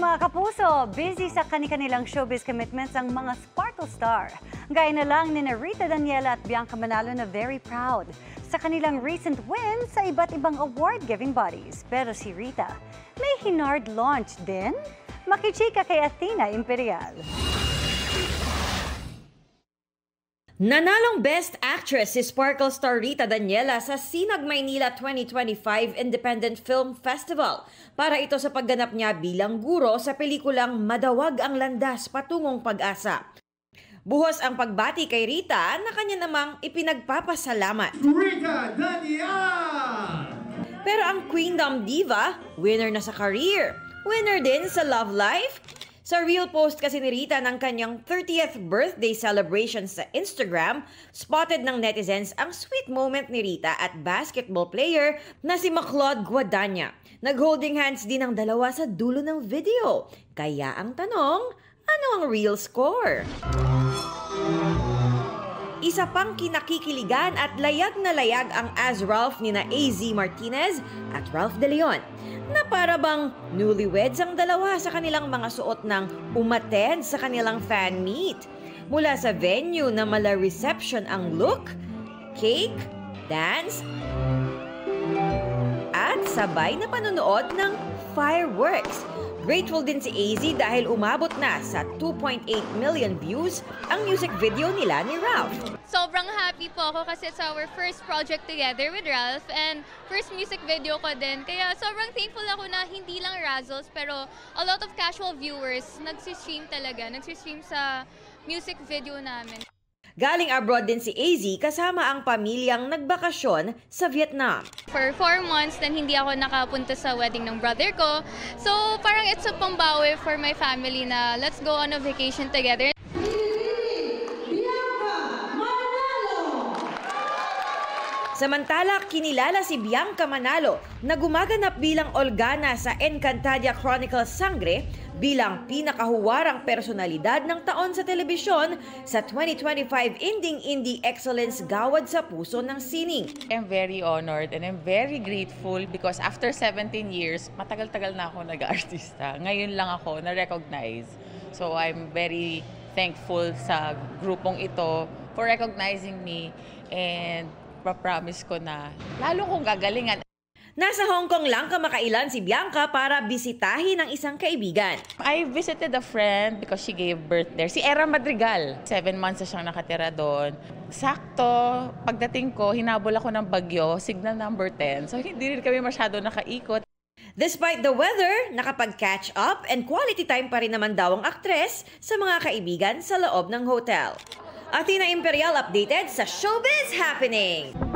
Mga kapuso, busy sa kani-kanilang showbiz commitments ang mga Sparkle Star. Gaya na lang ni Rita Daniela at Bianca Manalo na very proud sa kanilang recent win sa iba't ibang award-giving bodies. Pero si Rita, may hinard launch din? Makichika kay Athena Imperial. Nanalong Best Actress si Sparkle Star Rita Daniela sa Sinag Maynila 2025 Independent Film Festival para ito sa pagganap niya bilang guro sa pelikulang Madawag ang Landas Patungong Pag-asa. Buhos ang pagbati kay Rita na kanya namang ipinagpapasalamat. Rita Daniela! Pero ang Queendom Diva, winner na sa career, winner din sa love life. Sa real post kasi ni Rita ng kanyang 30th birthday celebration sa Instagram, spotted ng netizens ang sweet moment ni Rita at basketball player na si Maclaude Guadagna. Nag-holding hands din ang dalawa sa dulo ng video. Kaya ang tanong, ano ang real score? Isa pang kinakikiligan at layag na layag ang As Ralph ni na AZ Martinez at Ralph De Leon, na para bang newlyweds ang dalawa sa kanilang mga suot ng umattend sa kanilang fan meet. Mula sa venue na mala reception ang look, cake, dance, at sabay na panonood ng fireworks. Grateful din si AZ dahil umabot na sa 2.8 million views ang music video nila ni Ralph. Sobrang happy po ako kasi it's our first project together with Ralph and first music video ko din. Kaya sobrang thankful ako na hindi lang Razzles pero a lot of casual viewers nagsistream talaga, nagsistream sa music video namin. Galing abroad din si AZ kasama ang pamilyang nagbakasyon sa Vietnam. For 4 months then hindi ako nakapunta sa wedding ng brother ko. So parang it's a pambawi for my family na let's go on a vacation together. Samantala, kinilala si Bianca Manalo na gumaganap bilang Olgana sa Encantadia Chronicles Sangre bilang pinakahuwarang personalidad ng taon sa telebisyon sa 2025 Indie Excellence Gawad sa Puso ng Sining. I'm very honored and I'm very grateful because after 17 years, matagal-tagal na ako nag-artista. Ngayon lang ako na-recognize. So I'm very thankful sa grupong ito for recognizing me and promise ko na lalo kong gagalingan. Nasa Hong Kong lang kamakailan si Bianca para bisitahin ang isang kaibigan. I visited a friend because she gave birth there. Si Era Madrigal. 7 months na siyang nakatira doon. Sakto, pagdating ko, hinabol ako ng bagyo, signal number 10. So hindi rin kami masyado nakaikot. Despite the weather, nakapag-catch up and quality time pa rin naman daw ang aktres sa mga kaibigan sa loob ng hotel. Athena Imperial updated sa Showbiz Happening!